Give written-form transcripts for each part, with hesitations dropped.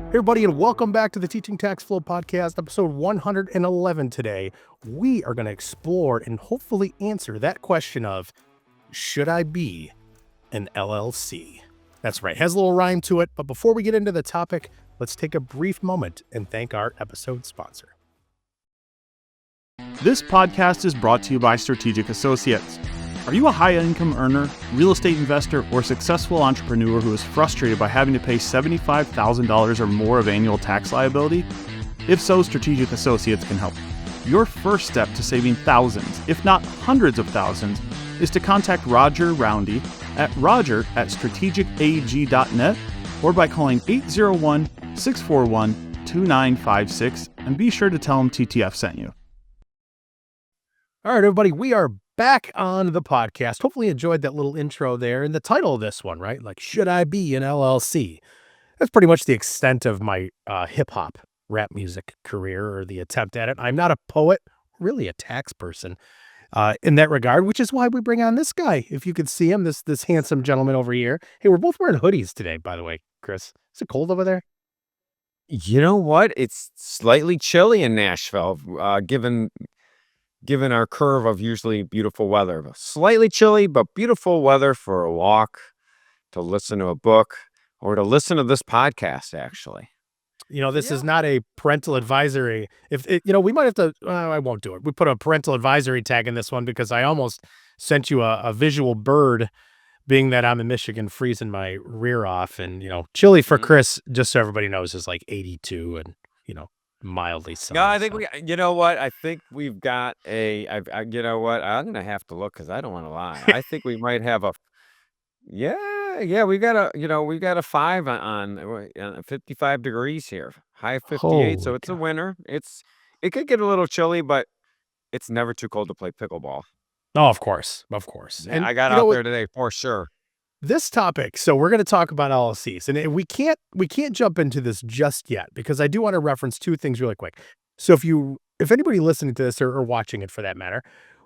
Hey everybody, and welcome back to the Teaching Tax Flow Podcast, episode 111 today. We are going to explore and hopefully answer that question of, should I be an LLC? That's right, has a little rhyme to it, but before we get into the topic, let's take a brief moment and thank our episode sponsor. This podcast is brought to you by Strategic Associates. Are you a high-income earner, real estate investor, or successful entrepreneur who is frustrated by having to pay $75,000 or more of annual tax liability? If so, Strategic Associates can help. Your first step to saving thousands, if not hundreds of thousands, is to contact Roger Roundy at roger@strategicag.net or by calling 801-641-2956 and be sure to tell him TTF sent you. All right, everybody, we are back on the podcast. Hopefully you enjoyed that little intro there and the title of this one, right? Like, should I be an LLC? That's pretty much the extent of my hip hop rap music career, or the attempt at it. I'm not a poet, really a tax person in that regard, which is why we bring on this guy. If you could see him, this handsome gentleman over here. Hey, we're both wearing hoodies today, by the way, Chris. Is it cold over there? You know what? It's slightly chilly in Nashville, given our curve of usually beautiful weather. Slightly chilly, but beautiful weather for a walk, to listen to a book, or to listen to this podcast, actually. You know, this is not a parental advisory. We might have to, I won't do it. We put a parental advisory tag in this one because I almost sent you a visual bird, being that I'm in Michigan, freezing my rear off. And, chilly for Chris, just so everybody knows, is like 82 and, mildly sunny. Yeah, I think you know what? I think we've got you know what? I'm going to have to look because I don't want to lie. I think we might have we got a 5 on 55 degrees here, high of 58. Holy So it's a cow. winter. It could get a little chilly, but it's never too cold to play pickleball. Oh, of course. And I got out there today for sure. This topic, so we're going to talk about LLCs, and we can't jump into this just yet because I do want to reference two things really quick. So if anybody listening to this or watching it for that matter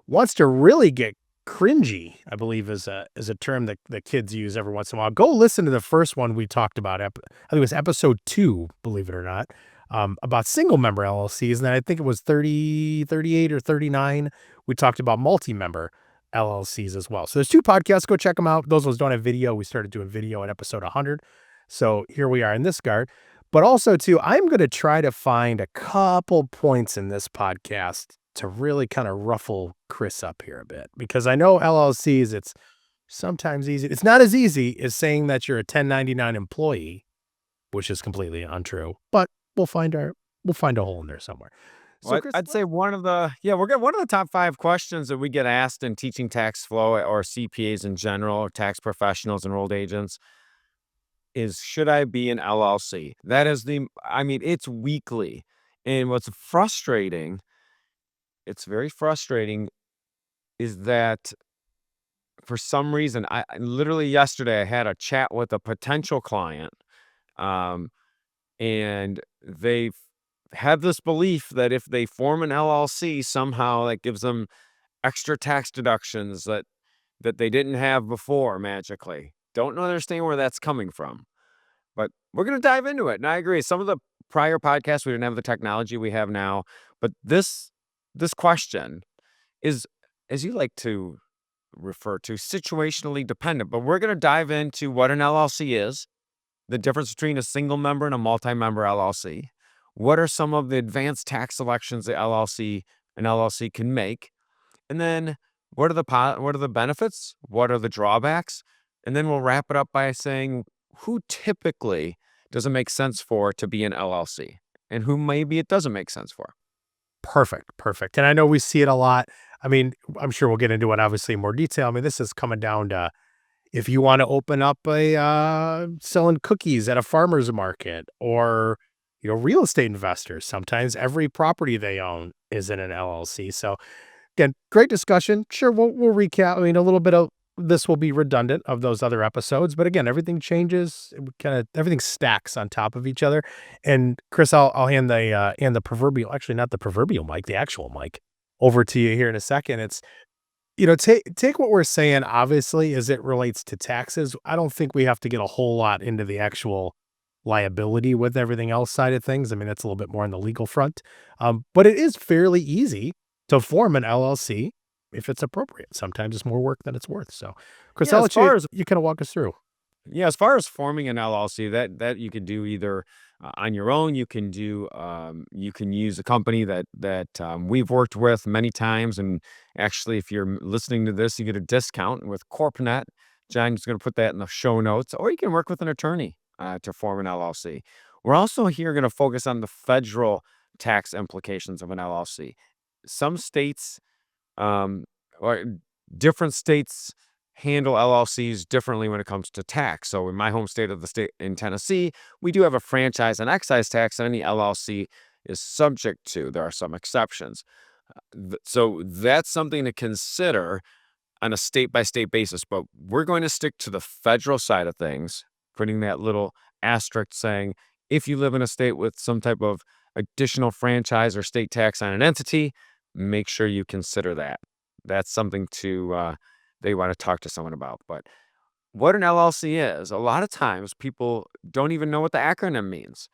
wants to really get cringy, I believe is a term that the kids use every once in a while, go listen to the first one we talked about. I think it was episode 2, believe it or not, about single member LLCs. And then I think it was 30, 38 or 39. We talked about multi-member LLCs as well. So there's 2 podcasts. Go check them out. Those ones don't have video. We started doing video at episode 100. So here we are in this regard. But also, too, I'm going to try to find a couple points in this podcast to really kind of ruffle Chris up here a bit, because I know LLCs, it's sometimes easy. It's not as easy as saying that you're a 1099 employee, which is completely untrue, but we'll find a hole in there somewhere. So Well, Chris, I'd say one of the top 5 questions that we get asked in teaching tax flow, or CPAs in general, or tax professionals, enrolled agents, is, should I be an LLC? That is it's weekly. And what's frustrating, it's very frustrating, is that for some reason, I literally yesterday I had a chat with a potential client, and they have this belief that if they form an LLC, somehow that gives them extra tax deductions that they didn't have before magically. Don't understand where that's coming from. But we're going to dive into it. And I agree. Some of the prior podcasts, we didn't have the technology we have now. But this question is, as you like to refer to, situationally dependent. But we're going to dive into what an LLC is, the difference between a single member and a multi-member LLC. What are some of the advanced tax selections an LLC can make? And then what are the benefits? What are the drawbacks? And then we'll wrap it up by saying, who typically does it make sense for to be an LLC, and who maybe it doesn't make sense for? Perfect. And I know we see it a lot. I mean, I'm sure we'll get into it obviously in more detail. I mean, this is coming down to, if you want to open up a selling cookies at a farmer's market, or real estate investors, sometimes every property they own is in an LLC. So again, great discussion. Sure, we'll recap. I mean, a little bit of this will be redundant of those other episodes, but again, everything changes. Everything stacks on top of each other. And Chris, I'll hand the proverbial, actually not the proverbial mic, the actual mic, over to you here in a second. It's, take what we're saying, obviously, as it relates to taxes. I don't think we have to get a whole lot into the actual liability with everything else side of things. I mean, that's a little bit more on the legal front. But it is fairly easy to form an LLC if it's appropriate. Sometimes it's more work than it's worth. So, Chris, Yeah, I'll as let you far as you kind of walk us through. Yeah, as far as forming an LLC, that you could do either on your own. You can use a company that we've worked with many times, and actually, if you're listening to this, you get a discount with CorpNet. John's going to put that in the show notes, or you can work with an attorney to form an LLC. We're also here going to focus on the federal tax implications of an LLC. Some states um, or different states handle LLCs differently when it comes to tax. So in my home state of the state in Tennessee, we do have a franchise and excise tax that any LLC is subject to. There are some exceptions. So that's something to consider on a state by state basis. But we're going to stick to the federal side of things, putting that little asterisk saying if you live in a state with some type of additional franchise or state tax on an entity, make sure you consider that. That's something to they want to talk to someone about. But what an LLC is, a lot of times people don't even know what the acronym means.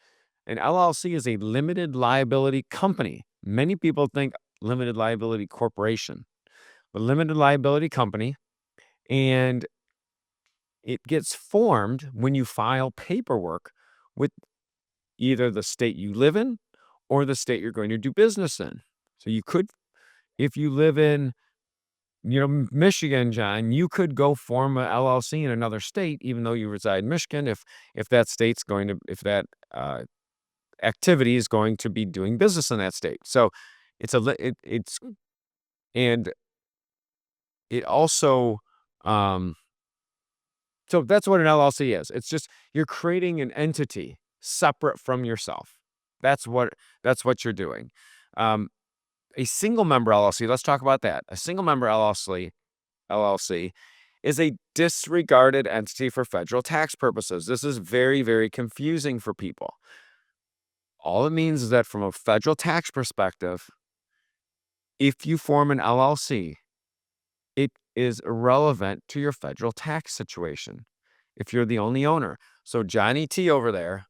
An LLC is a limited liability company. Many people think limited liability corporation, but limited liability company, and it gets formed when you file paperwork with either the state you live in or the state you're going to do business in. So you could, if you live in, Michigan, John, you could go form a LLC in another state, even though you reside in Michigan, if that state's going to, if that activity is going to be doing business in that state. So it's it's and it also, um, so that's what an LLC is. It's just you're creating an entity separate from yourself. That's what that's what you're doing. Um, a single member LLC. Let's talk about that. A single member LLC is a disregarded entity for federal tax purposes. This is very, very confusing for people. All it means is that from a federal tax perspective, if you form an LLC, it is irrelevant to your federal tax situation if you're the only owner. So Johnny T over there,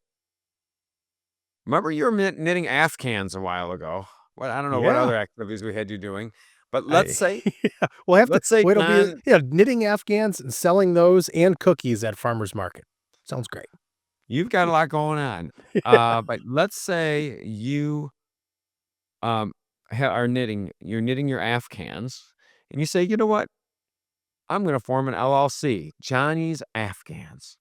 remember you were knitting Afghans a while ago. Well, I don't know what Yeah. other activities we had you doing, but I yeah, we'll have to let's say wait till be John, yeah, knitting Afghans and selling those and cookies at farmer's market. Sounds great. you've got a lot going on. But let's say you are knitting, you're knitting your Afghans, and you say, you know what? I'm going to form an LLC, Johnny's Afghans.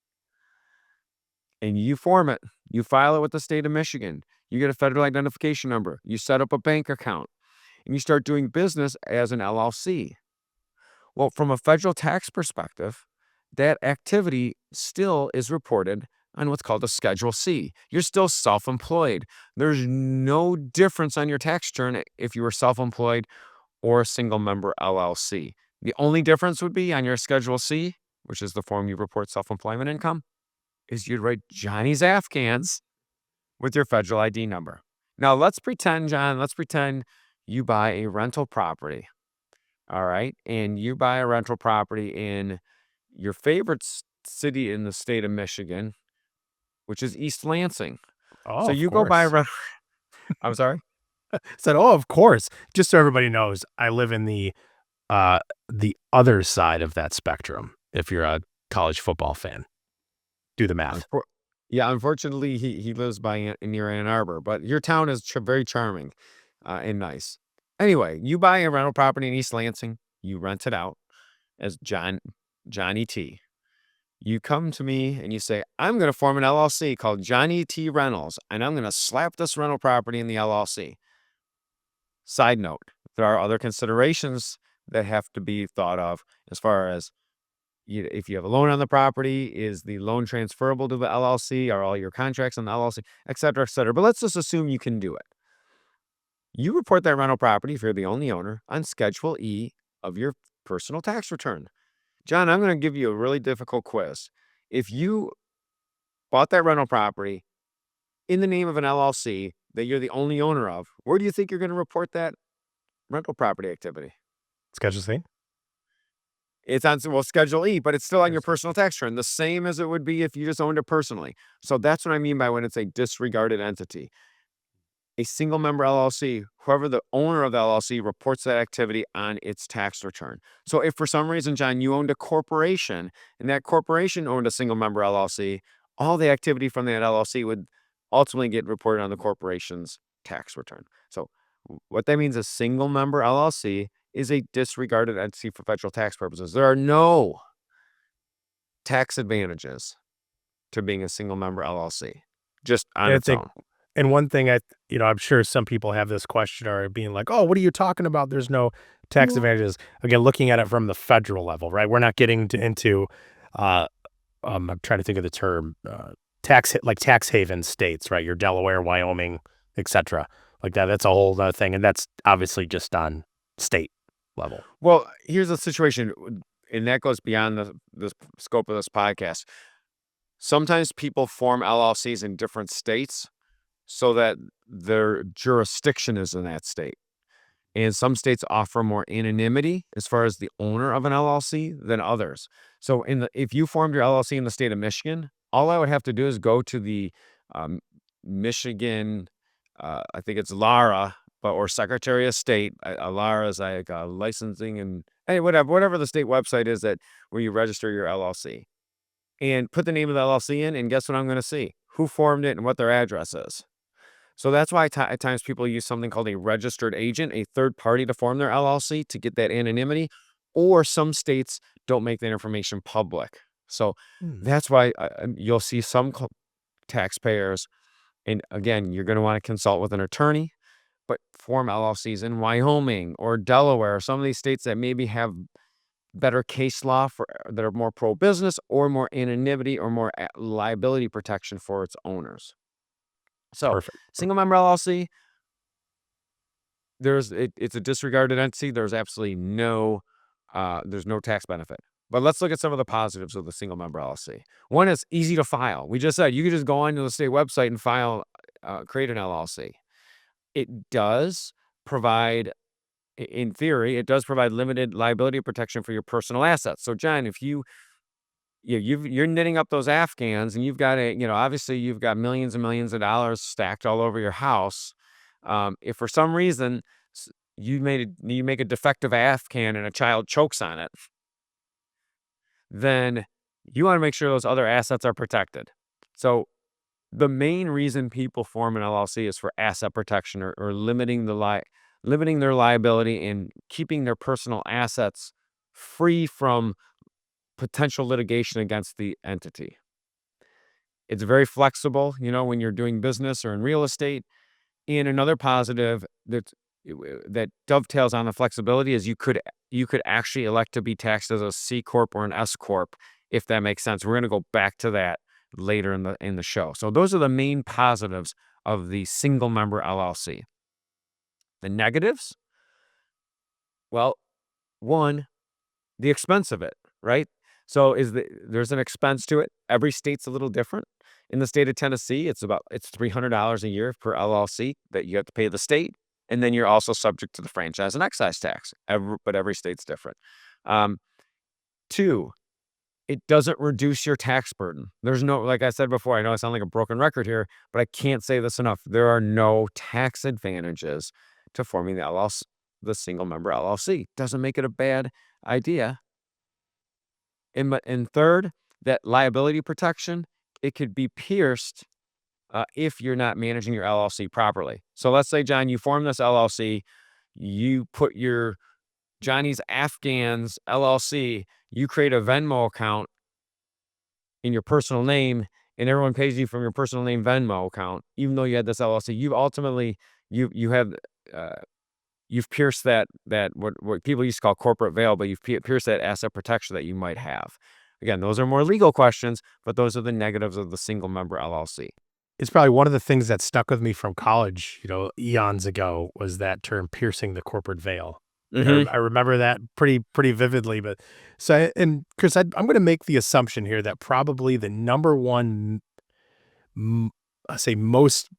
And you form it, you file it with the state of Michigan, you get a federal identification number, you set up a bank account, and you start doing business as an LLC. Well, from a federal tax perspective, that activity still is reported on what's called a Schedule C. You're still self employed. There's no difference on your tax return if you were self employed or a single member LLC. The only difference would be on your Schedule C, which is the form you report self employment income, is you'd write Johnny's Afghans with your federal ID number. Now, let's pretend, John, let's pretend you buy a rental property. All right. And you buy a rental property in your favorite city in the state of Michigan, which is East Lansing. Oh, So of you go buy a course. rental. I'm sorry. Said, "Oh, of course." Just so everybody knows, I live in the other side of that spectrum, if you're a college football fan. Do the math. Unfor- yeah, unfortunately, he lives by near Ann Arbor, but your town is very charming and nice. Anyway, you buy a rental property in East Lansing, you rent it out as Johnny T. You come to me and you say, I'm going to form an LLC called Johnny T Rentals, and I'm going to slap this rental property in the LLC. Side note, there are other considerations that have to be thought of as far as if you have a loan on the property, is the loan transferable to the LLC? Are all your contracts on the LLC, et cetera, et cetera. But let's just assume you can do it. You report that rental property, if you're the only owner, on Schedule E of your personal tax return. John, I'm going to give you a really difficult quiz. If you bought that rental property in the name of an LLC that you're the only owner of, where do you think you're going to report that rental property activity? Schedule C? It's on, well, Schedule E, but it's still on your Yes. personal tax return, the same as it would be if you just owned it personally. So that's what I mean by when it's a disregarded entity. A single member LLC, whoever the owner of the LLC reports that activity on its tax return. So if for some reason, John, you owned a corporation and that corporation owned a single member LLC, all the activity from that LLC would ultimately get reported on the corporation's tax return. So what that means, a single member LLC is a disregarded entity for federal tax purposes. There are no tax advantages to being a single member LLC, just on And I its think own. and one thing I'm sure some people have this question or being like, "Oh, what are you talking about? There's no tax advantages." Again, looking at it from the federal level, right? We're not getting into, uh, I'm trying to think of the term, tax haven states, right? Your Delaware, Wyoming, etcetera, like that. That's a whole other thing, and that's obviously just on state level. Well, here's the situation, and that goes beyond the scope of this podcast. Sometimes people form LLCs in different states so that their jurisdiction is in that state. And some states offer more anonymity as far as the owner of an LLC than others. So if you formed your LLC in the state of Michigan, all I would have to do is go to the um, Michigan, I think it's LARA, or Secretary of State. LARA is like licensing and hey, whatever the state website is that where you register your LLC, and put the name of the LLC in, and guess what I'm going to see? Who formed it and what their address is. So that's why at times people use something called a registered agent, a third party to form their LLC to get that anonymity, or some states don't make that information public. So Hmm, that's why you'll see some taxpayers, and again, you're going to want to consult with an attorney, but form LLCs in Wyoming or Delaware, some of these states that maybe have better case law for that are more pro business or more anonymity or more liability protection for its owners. So, perfect. single member LLC, it's a disregarded entity. There's absolutely there's no tax benefit. But let's look at some of the positives of the single member LLC. One is easy to file. We just said you could just go onto the state website and create an LLC. It does provide, in theory, it does provide limited liability protection for your personal assets. So, John, if you're knitting up those Afghans and you've got obviously you've got millions and millions of dollars stacked all over your house. If for some reason you make a defective Afghan and a child chokes on it, then you want to make sure those other assets are protected. So the main reason people form an LLC is for asset protection, or limiting their liability and keeping their personal assets free from potential litigation against the entity. It's very flexible, when you're doing business or in real estate. And another positive that dovetails on the flexibility is you could actually elect to be taxed as a C corp or an S corp, if that makes sense. We're going to go back to that later in the show. So those are the main positives of the single member LLC. The negatives, well, one, the expense of it, right? So there's an expense to it. Every state's a little different. In the state of Tennessee, it's $300 a year per LLC that you have to pay the state, and then you're also subject to the franchise and excise tax. But every state's different. Um, Two, it doesn't reduce your tax burden. There's no, like I said before, I know I sound like a broken record here, but I can't say this enough. There are no tax advantages to forming the single member LLC. Doesn't make it a bad idea. And third, that liability protection, it could be pierced if you're not managing your LLC properly. So let's say, John, you form this LLC, you put your Johnny's Afghans LLC, you create a Venmo account in your personal name, and everyone pays you from your personal name Venmo account, even though you had this LLC. You've ultimately you have you've pierced that what people used to call corporate veil, but you've pierced that asset protection that you might have. Again, those are more legal questions, but those are the negatives of the single member LLC. It's probably one of the things that stuck with me from college, eons ago, was that term "piercing the corporate veil." Like, Hmm. I remember that pretty vividly, but and Chris, I'm gonna make the assumption here that probably the number one, I say most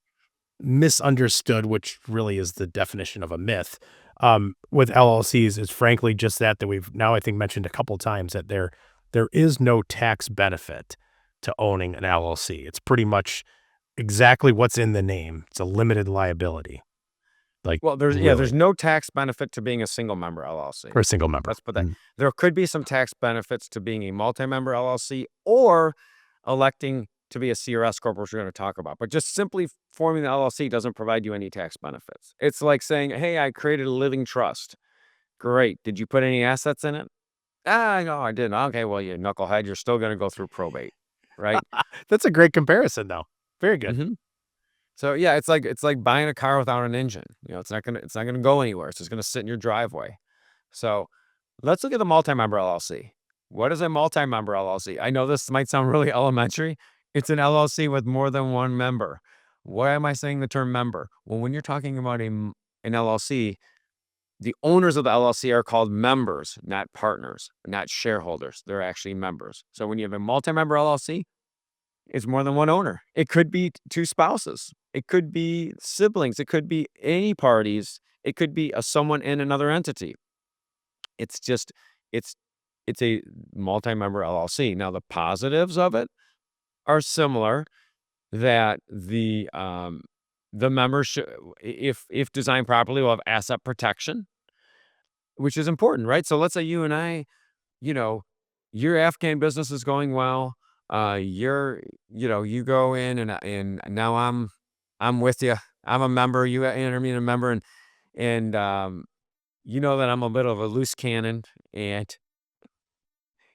misunderstood, which really is the definition of a myth, with LLCs is frankly just that we've now, I think, mentioned a couple times that there is no tax benefit to owning an LLC. It's pretty much exactly what's in the name. It's a limited liability, like, Well, there's really, no tax benefit to being a single member LLC. or a single member. Let's put that. There could be some tax benefits to being a multi-member LLC or electing to be a C or S corp, which we're going to talk about. But just simply forming the LLC doesn't provide you any tax benefits. It's like saying, "Hey, I created a living trust." Great. Did you put any assets in it? Ah, no, I didn't. Okay, well, you knucklehead, you're still going to go through probate, right? That's a great comparison, though. Very good. hmm So yeah, it's like buying a car without an engine. It's not gonna go anywhere. It's just gonna sit in your driveway. So let's look at the multi-member LLC. What is a multi-member LLC? I know this might sound really elementary. It's an LLC with more than one member. Why am I saying the term member? Well, when you're talking about an LLC, the owners of the LLC are called members, not partners, not shareholders. They're actually members. So when you have a multi-member LLC, it's more than one owner. It could be two spouses. It could be siblings. It could be any parties. It could be someone in another entity. It's just it's it's a multi-member LLC. Now the positives of it are similar, that the members should, if designed properly, will have asset protection, which is important, right? So let's say you and I, you know, your Afghan business is going well. You go in, and now I'm with you. I'm a member. You enter me in a member, and you know that I'm a bit of a loose cannon,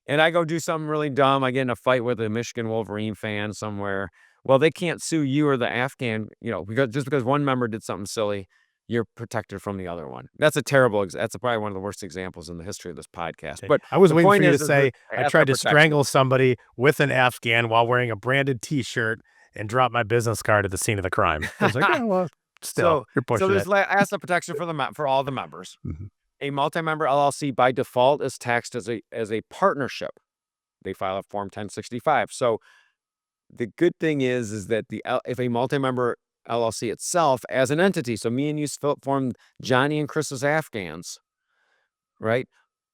and I go do something really dumb. I get in a fight with a Michigan Wolverine fan somewhere. Well, they can't sue you or the Afghan, because one member did something silly, you're protected from the other one. That's a terrible. That's probably one of the worst examples in the history of this podcast. Okay. But I was the waiting for point you to is that say, I asset tried to protection. strangle somebody with an Afghan while wearing a branded T-shirt and drop my business card at the scene of the crime. I was like, "Oh, well, still, So, you're so pushing there's it." asset protection for all the members. Mhm. A multi-member LLC by default is taxed as a partnership. They file a Form 1065. So the good thing is that if a multi-member LLC itself as an entity, so me and you formed Johnny and Chris's Afghans, right?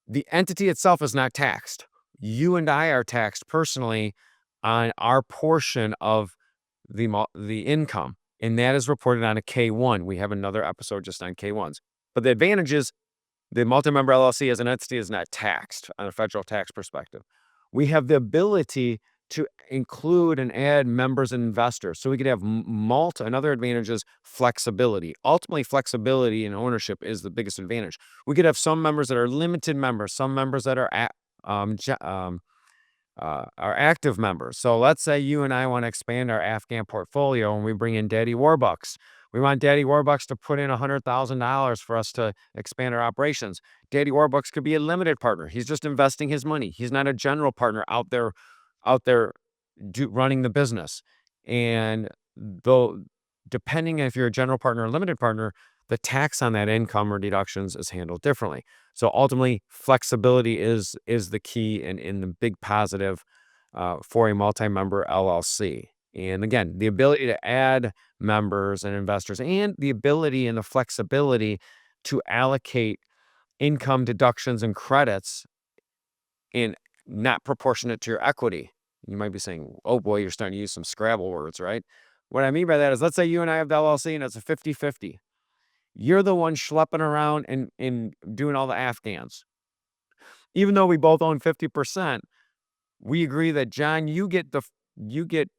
The entity itself is not taxed. You and I are taxed personally on our portion of the income, and that is reported on a K1. We have another episode just on K1s. But the advantage is the multi-member LLC as an entity is not taxed on a federal tax perspective. We have the ability to include and add members and investors. So we could have another advantage is flexibility. Ultimately, flexibility in ownership is the biggest advantage. We could have some members that are limited members, some members that are active members. So let's say you and I want to expand our Afghan portfolio and we bring in Daddy Warbucks. We want Daddy Warbucks to put in $100,000 for us to expand our operations. Daddy Warbucks could be a limited partner. He's just investing his money. He's not a general partner out there running the business. And though, depending if you're a general partner or limited partner, the tax on that income or deductions is handled differently. So ultimately, flexibility is the key and in the big positive for a multi-member LLC. And again, the ability to add members and investors, and the ability and the flexibility to allocate income deductions and credits in not proportionate to your equity. You might be saying, oh boy, you're starting to use some Scrabble words, right? What I mean by that is, let's say you and I have the LLC and it's a 50-50. You're the one schlepping around and doing all the Afghans. Even though we both own 50%, we agree that, John, you get 75%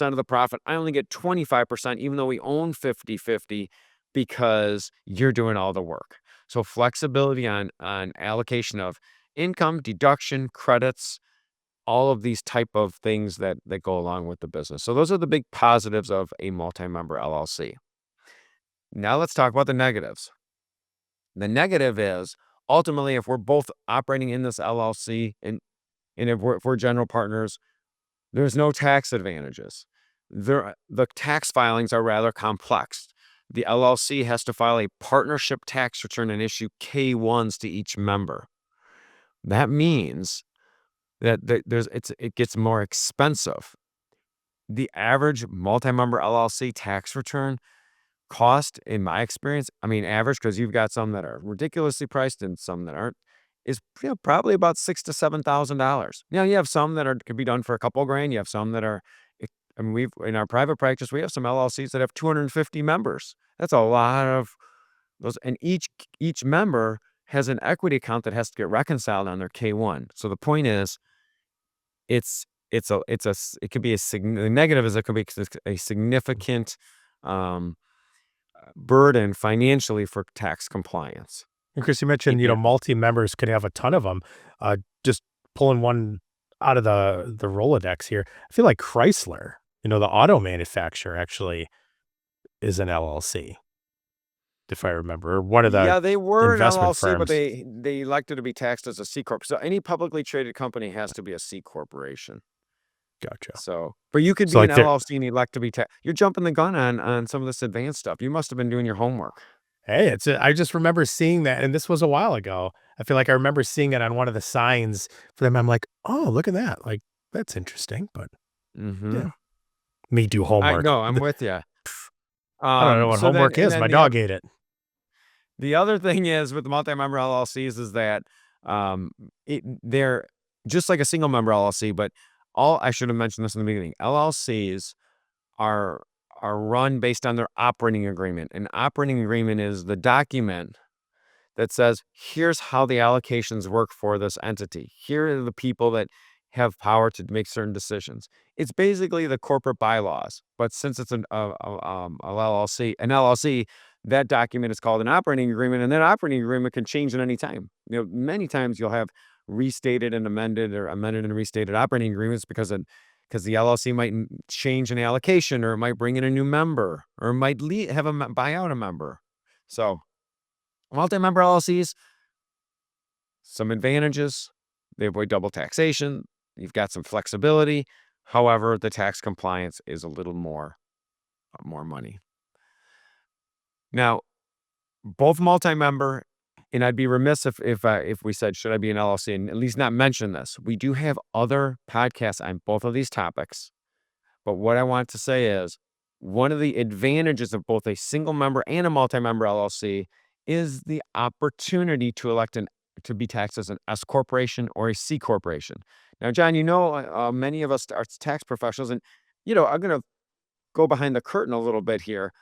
of the profit. I only get 25%, even though we own 50-50, because you're doing all the work. So flexibility on allocation of income, deduction, credits, all of these type of things that go along with the business. So those are the big positives of a multi-member LLC. Now let's talk about the negatives. The negative is, ultimately, if we're both operating in this LLC and if we're general partners, there's no tax advantages. The tax filings are rather complex. The LLC has to file a partnership tax return and issue K1s to each member. That means that it gets more expensive. The average multi-member LLC tax return cost, in my experience, I mean, average, because you've got some that are ridiculously priced and some that aren't, is probably about $6,000 to $7,000. Now, you have some that could be done for a couple grand. You have some that are, I mean, in our private practice, we have some LLCs that have 250 members. That's a lot of those, and each member has an equity account that has to get reconciled on their K-1. So the point is, it could be the negative is it could be a significant um, burden financially for tax compliance. And Chris, you mentioned, Yeah. multi-members could have a ton of them. Just pulling one out of the Rolodex here. I feel like Chrysler, the auto manufacturer, actually is an LLC, if I remember, or one of the Yeah, they were an investment LLC, but firms. they elected to be taxed as a C corp. So any publicly traded company has to be a C corporation. Gotcha. So, but you could So be an like they're LLC and elect to be taxed. You're jumping the gun on some of this advanced stuff. You must have been doing your homework. Hey, I just remember seeing that, and this was a while ago. I feel like I remember seeing it on one of the signs for them. I'm like, "Oh, look at that. Like, that's interesting." But Mm-hmm. yeah, me do I homework. know, I'm with you. I don't know what So then, homework and is. then My dog ate it. the other thing is with the multi-member LLCs is that um, they're just like a single member LLC, but I should have mentioned this in the beginning. LLCs are run based on their operating agreement. An operating agreement is the document that says, here's how the allocations work for this entity. Here are the people that have power to make certain decisions. It's basically the corporate bylaws, but since it's an LLC, that document is called an operating agreement, and that operating agreement can change at any time. Many times you'll have restated and amended, or amended and restated operating agreements because the LLC might change an allocation, or it might bring in a new member, or it might buy out a member. So multi-member LLCs, some advantages. They avoid double taxation. You've got some flexibility. However, the tax compliance is a little more money. Now, both multi-member, and I'd be remiss if we said, should I be an LLC, and at least not mention this. We do have other podcasts on both of these topics. But what I want to say is, one of the advantages of both a single member and a multi-member LLC is the opportunity to elect to be taxed as an S corporation or a C corporation. Now, John, many of us are tax professionals, and I'm going to go behind the curtain a little bit here.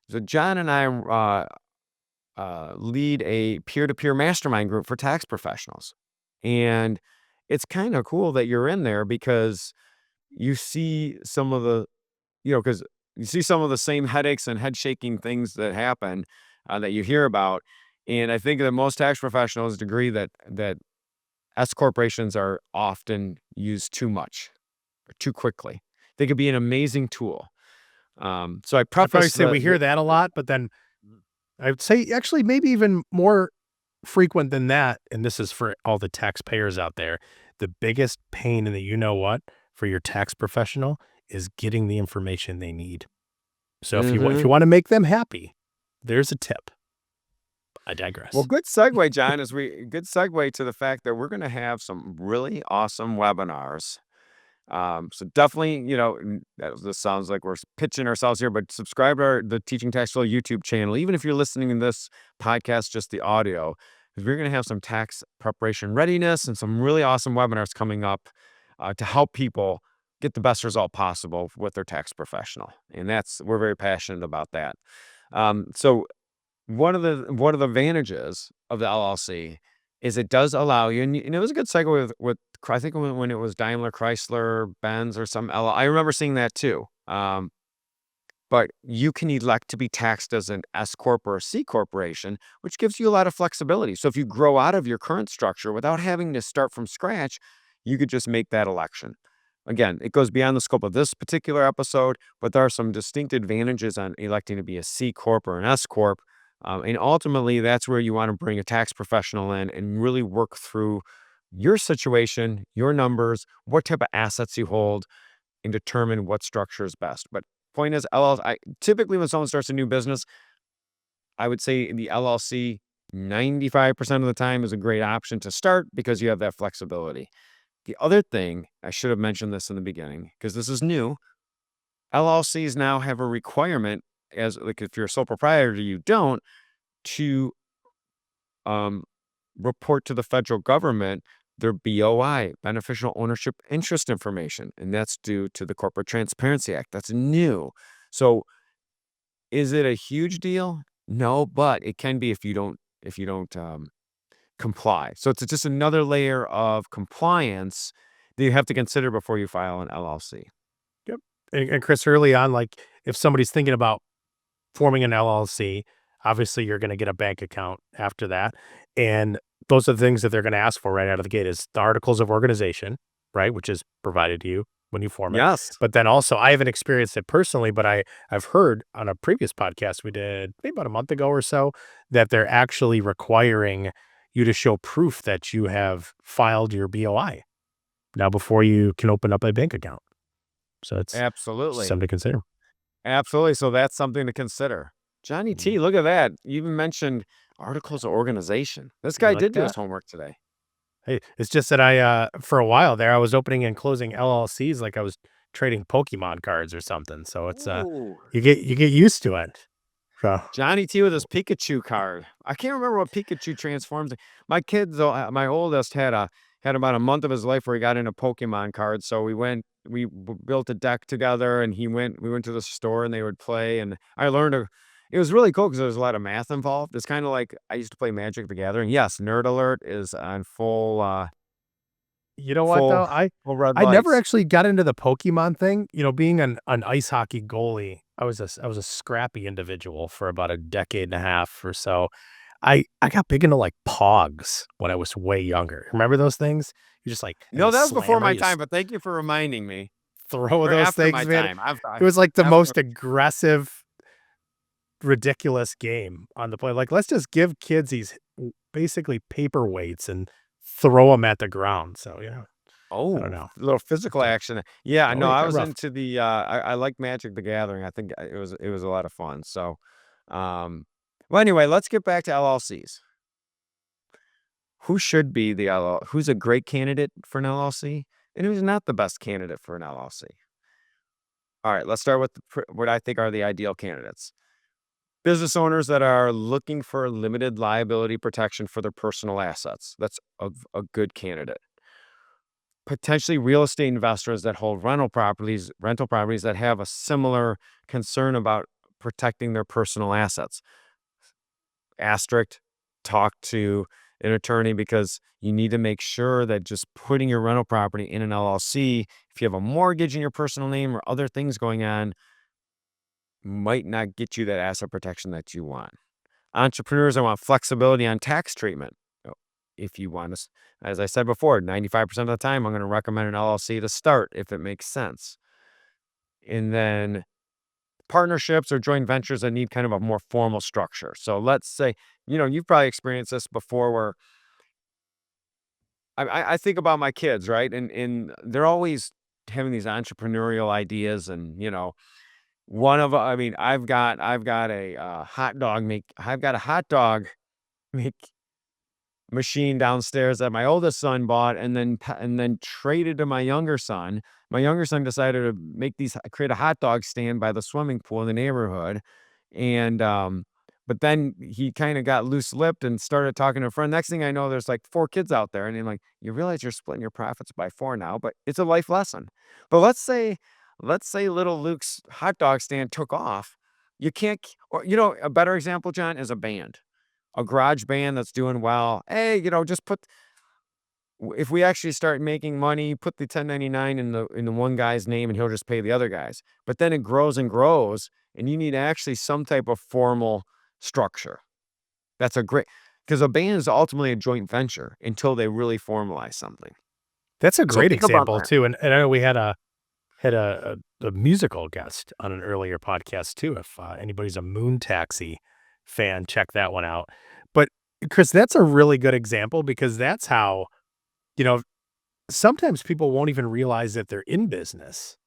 So, John and I lead a peer-to-peer mastermind group for tax professionals, and it's kind of cool that you're in there because you see some of the because you see some of the same headaches and head shaking things that happen that you hear about. And I think that most tax professionals agree that S corporations are often used too much or too quickly. They could be an amazing tool. So I I'd probably preface say we hear that a lot, but then I would say actually maybe even more frequent than that, and this is for all the taxpayers out there, the biggest pain in the what for your tax professional is getting the information they need. So if Mhm. you wanna make them happy, there's a tip. I Well, digress. good segue, John, good segue to the fact that we're going to have some really awesome webinars. So definitely, this sounds like we're pitching ourselves here, but subscribe to the Teaching Tax Flow YouTube channel, even if you're listening in this podcast, just the audio, because we're going to have some tax preparation readiness and some really awesome webinars coming up to help people get the best result possible with their tax professional. And we're very passionate about that. So one of the advantages of the LLC is it does allow you, and it was a good segue with I think when it was Daimler, Chrysler, Benz, or some I remember seeing that too. But you can elect to be taxed as an S corp or a C corporation, which gives you a lot of flexibility. So if you grow out of your current structure without having to start from scratch, you could just make that election. Again, it goes beyond the scope of this particular episode, but there are some distinct advantages on electing to be a C corp or an S corp. And ultimately, that's where you want to bring a tax professional in and really work through your situation, your numbers, what type of assets you hold, and determine what structure is best. But point is, typically when someone starts a new business, I would say the LLC 95% of the time is a great option to start because you have that flexibility. The other thing, I should have mentioned this in the beginning because this is new. LLCs now have a requirement as like if you're a sole proprietor, you don't, to um, report to the federal government their BOI, beneficial ownership interest information, and that's due to the Corporate Transparency Act. That's new. So is it a huge deal? No, but it can be if you don't comply. So it's just another layer of compliance that you have to consider before you file an LLC. Yep. And Chris, early on, like if somebody's thinking about forming an LLC, obviously you're going to get a bank account after that. And those are the things that they're going to ask for right out of the gate is the articles of organization, right? Which is provided to you when you form it. Yes. But then also I haven't experienced it personally, but I've heard on a previous podcast we did maybe about a month ago or so that they're actually requiring you to show proof that you have filed your BOI now before you can open up a bank account. So it's Absolutely. something to consider. Absolutely. So that's something to consider. Johnny Mhm. T, look at that. You even mentioned articles of organization. This You guy like did do his that? homework today. Hey, it's just that for a while there, I was opening and closing LLCs like I was trading Pokemon cards or something. So it's, Ooh. you get used to it. So Johnny T with his Pikachu card. I can't remember what Pikachu transforms. My kids, though, my oldest had about a month of his life where he got into Pokemon cards. So built a deck together, and we went to the store and they would play, and I learned it was really cool because there was a lot of math involved. It's kind of like I used to play Magic the Gathering. Yes, Nerd Alert is on you know what full though? I full red I never lights. actually got into the Pokemon thing. You know, being an ice hockey goalie, I was a scrappy individual for about a decade and a half or so. I got big into like Pogs when I was way younger. Remember those things? You just like have No, the that was before slammer, my time, but thank you for reminding me. throw Or those after my things, man. time. It was like the After. most aggressive, ridiculous game on the play. Like, let's just give kids these basically paperweights and throw them at the ground. So, yeah, I don't Oh, know. a little physical action. Yeah, Oh, no, yeah, I got was rough. into I like Magic the Gathering. I think it was a lot of fun. So, um, well, anyway, let's get back to LLCs. Who should be the who's a great candidate for an LLC and who's not the best candidate for an LLC? All right, let's start with what I think are the ideal candidates. Business owners that are looking for limited liability protection for their personal assets. That's a good candidate. Potentially real estate investors that hold rental properties that have a similar concern about protecting their personal assets. Asterisk, talk to an attorney because you need to make sure that just putting your rental property in an LLC, if you have a mortgage in your personal name or other things going on, might not get you that asset protection that you want. Entrepreneurs that want flexibility on tax treatment. If you want to, as I said before, 95% of the time, I'm going to recommend an LLC to start if it makes sense. And then partnerships or joint ventures that need kind of a more formal structure. So let's say, you've probably experienced this before where I think about my kids, right? And they're always having these entrepreneurial ideas and, one of, I mean, I've got a I've got a hot dog make machine downstairs that my oldest son bought and then traded to my younger son. My younger son decided to create a hot dog stand by the swimming pool in the neighborhood. And but then he kind of got loose-lipped and started talking to a friend. Next thing I know, there's like four kids out there, and I'm like, you realize you're splitting your profits by four now, but it's a life lesson. But let's say little Luke's hot dog stand took off. You can't, or a better example, John, is a garage band that's doing well. Hey, just if we actually start making money, put the 1099 in the one guy's name and he'll just pay the other guys. But then it grows and grows and you need actually some type of formal structure. That's a great because a band is ultimately a joint venture until they really formalize something. That's a So great think about example that. too. And I know we had a musical guest on an earlier podcast too. If anybody's a Moon Taxi fan, check that one out. But Chris, that's a really good example because that's how, you know, sometimes people won't even realize that they're in business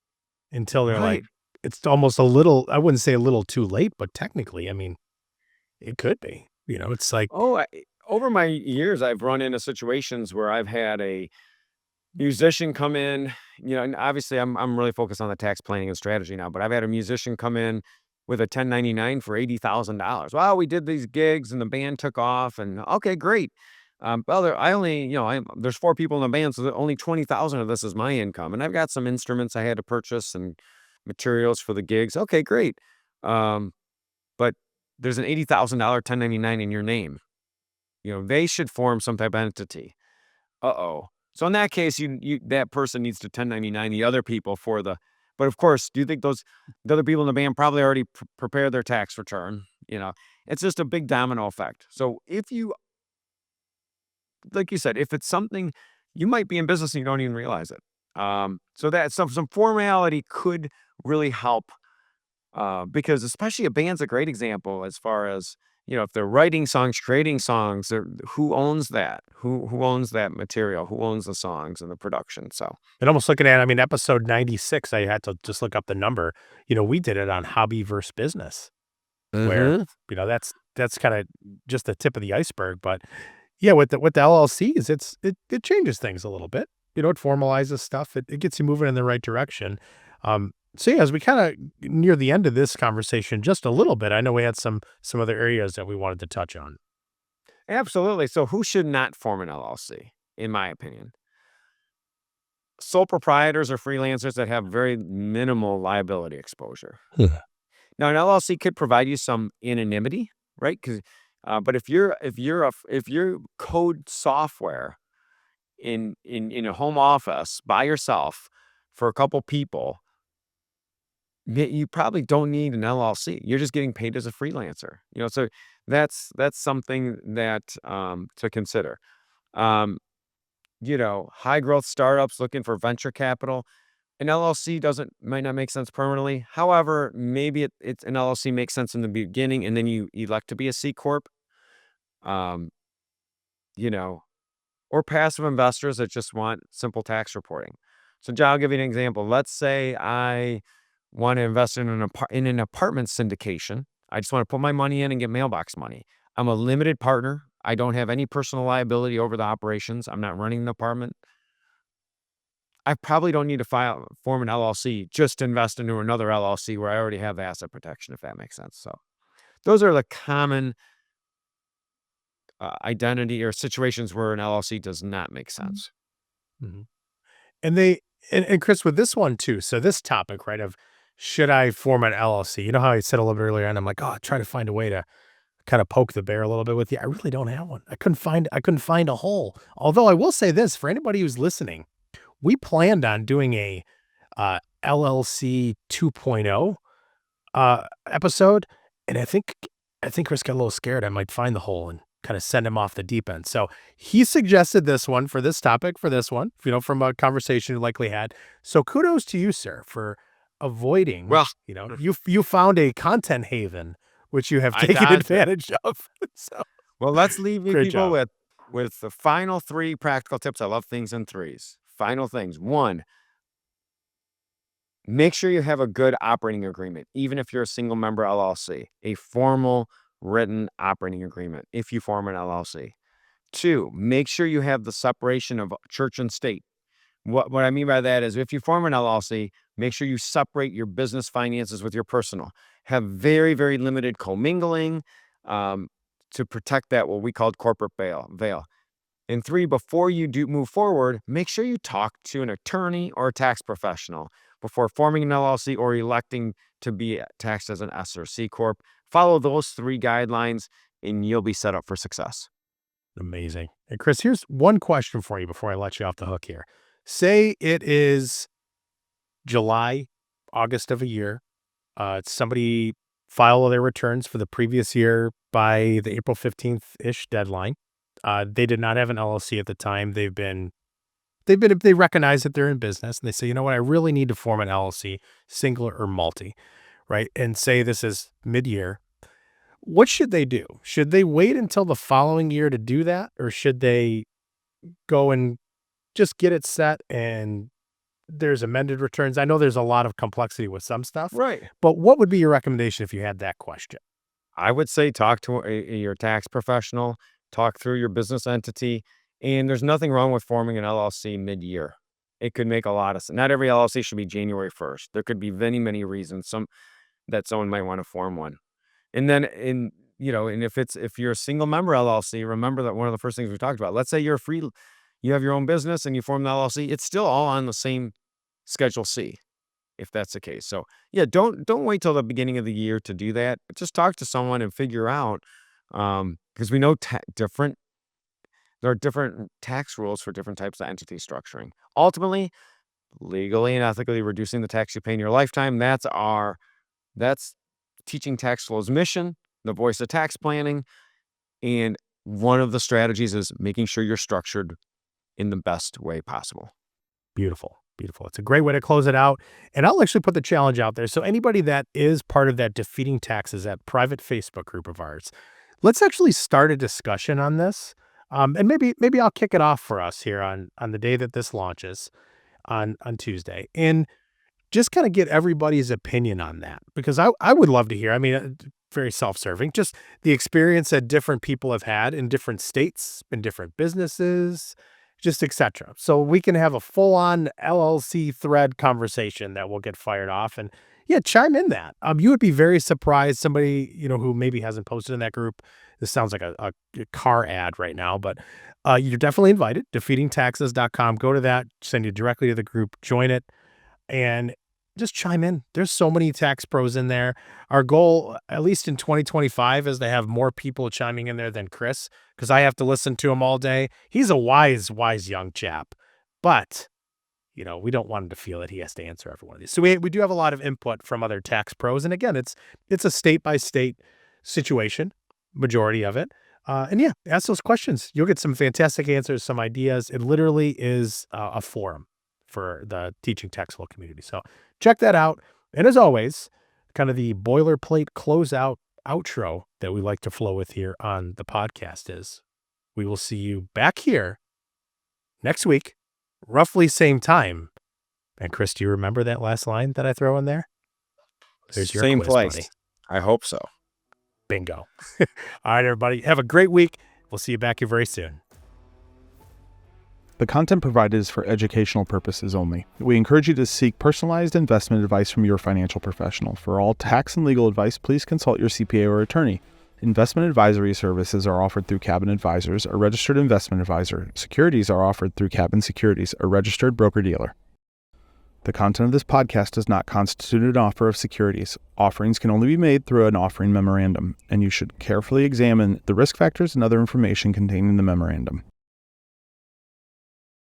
until they're like, Right. it's almost a little, I wouldn't say a little too late, but technically, I mean, it could be, it's like, Oh, over my years, I've run into situations where I've had a musician come in, and obviously I'm really focused on the tax planning and strategy now, but I've had a musician come in with a 1099 for $80,000. Well, we did these gigs and the band took off, and okay, great. Well, I only, there's 4 people in the band, so only 20,000 of this is my income, and I've got some instruments I had to purchase and materials for the gigs. Okay, great. But there's an $80,000 1099 in your name. They should form some type of entity. Uh-oh. So in that case, that person needs to 1099 the other people for the. But of course, do you think the other people in the band probably already prepared their tax return? It's just a big domino effect. So if you, like you said, if it's something, you might be in business and you don't even realize it. So that some formality could really help, because especially a band's a great example as far as, if they're writing songs, creating songs, who owns that? Who owns that material? Who owns the songs and the production? So And almost looking at, I mean, episode 96, I had to just look up the number. We did it on hobby versus business, where, Mhm. that's kind of just the tip of the iceberg. But yeah, with the LLCs, it changes things a little bit. It formalizes stuff. It gets you moving in the right direction. So yeah, as we kind of near the end of this conversation, just a little bit, I know we had some other areas that we wanted to touch on. Absolutely. So who should not form an LLC, in my opinion? Sole proprietors or freelancers that have very minimal liability exposure. Huh. Now, an LLC could provide you some anonymity, right? But if you code software in a home office by yourself for a couple people, you probably don't need an LLC. You're just getting paid as a freelancer. So that's something that, to consider. Um, High growth startups looking for venture capital. An LLC might not make sense permanently. However, maybe it's an LLC makes sense in the beginning, and then you elect to be a C corp. Um, you know, or passive investors that just want simple tax reporting. So, John, I'll give you an example. Let's say I want to invest in an apartment syndication. I just want to put my money in and get mailbox money. I'm a limited partner. I don't have any personal liability over the operations. I'm not running the apartment. I probably don't need to form an LLC just to invest into another LLC where I already have asset protection, if that makes sense. So those are the common identity or situations where an LLC does not make sense. Mhm. And and Chris, with this one too. So this topic, right, of should I form an LLC? You know how I said a little bit earlier, and I'm like, oh, try to find a way to kind of poke the bear a little bit with you. I really don't have one. I couldn't find a hole. Although I will say this for anybody who's listening, we planned on doing a LLC 2.0 episode, and I think Chris got a little scared I might find the hole and kind of send him off the deep end. So he suggested this one for this topic for this one, from a conversation you likely had. So kudos to you, sir, for avoiding. Well, You found a content haven which you have I taken gotcha. advantage of. So Well, let's leave you great people job. with the final 3 practical tips. I love things in threes. Final things. 1, make sure you have a good operating agreement, even if you're a single member LLC, a formal written operating agreement if you form an LLC. 2, make sure you have the separation of church and state. What I mean by that is if you form an LLC, make sure you separate your business finances with your personal. Have very, very limited commingling, um, to protect that, what we called corporate veil. And 3, before you do move forward, make sure you talk to an attorney or a tax professional before forming an LLC or electing to be taxed as an S or C corp. Follow those 3 guidelines, and you'll be set up for success. Amazing. And Chris, here's one question for you before I let you off the hook here. Say it is July, August of a year. Somebody file their returns for the previous year by the April 15th ish deadline. They did not have an LLC at the time. They recognize that they're in business and they say, you know what, I really need to form an LLC, singular or multi, right? And say this is mid-year. What should they do? Should they wait until the following year to do that? Or should they go and just get it set and there's amended returns? I know there's a lot of complexity with some stuff, Right. but what would be your recommendation if you had that question? I would say talk to your tax professional, talk through your business entity, and there's nothing wrong with forming an LLC mid-year. It could make a lot of sense. Not every LLC should be January 1st. There could be many, many reasons. that someone might want to form one. And then and if you're a single member LLC, remember that one of the first things we talked about. Let's say you have your own business and you form the LLC, it's still all on the same Schedule C, if that's the case. So yeah, don't wait till the beginning of the year to do that. Just talk to someone and figure out, because we know there are different tax rules for different types of entity structuring. Ultimately, legally and ethically reducing the tax you pay in your lifetime, that's Teaching Tax Flow's mission, the voice of tax planning. And one of the strategies is making sure you're structured in the best way possible. Beautiful. Beautiful. It's a great way to close it out. And I'll actually put the challenge out there. So anybody that is part of that Defeating Taxes, that private Facebook group of ours, let's actually start a discussion on this. And maybe I'll kick it off for us here on the day that this launches on Tuesday. And just kind of get everybody's opinion on that, because I would love to hear. I mean, very self-serving, just the experience that different people have had in different states, in different businesses, just etc. So we can have a full-on LLC thread conversation that will get fired off. And yeah, chime in that. You would be very surprised. Somebody, who maybe hasn't posted in that group. This sounds like a car ad right now, but you're definitely invited. Defeatingtaxes.com. Go to that, send you directly to the group, join it, and just chime in. There's so many tax pros in there. Our goal, at least in 2025, is to have more people chiming in there than Chris, because I have to listen to him all day. He's a wise young chap, but we don't want him to feel that he has to answer every one of these. So we do have a lot of input from other tax pros. And again, it's a state by state situation, majority of it. And yeah, ask those questions. You'll get some fantastic answers, some ideas. It literally is a forum for the Teaching Tax Flow community. So check that out. And as always, kind of the boilerplate closeout outro that we like to flow with here on the podcast is we will see you back here next week, roughly same time. And Chris, do you remember that last line that I throw in there? There's your Same quiz, place. buddy. I hope so. Bingo. All right, everybody. Have a great week. We'll see you back here very soon. The content provided is for educational purposes only. We encourage you to seek personalized investment advice from your financial professional. For all tax and legal advice, please consult your CPA or attorney. Investment advisory services are offered through Cabin Advisors, a registered investment advisor. Securities are offered through Cabin Securities, a registered broker-dealer. The content of this podcast does not constitute an offer of securities. Offerings can only be made through an offering memorandum, and you should carefully examine the risk factors and other information contained in the memorandum.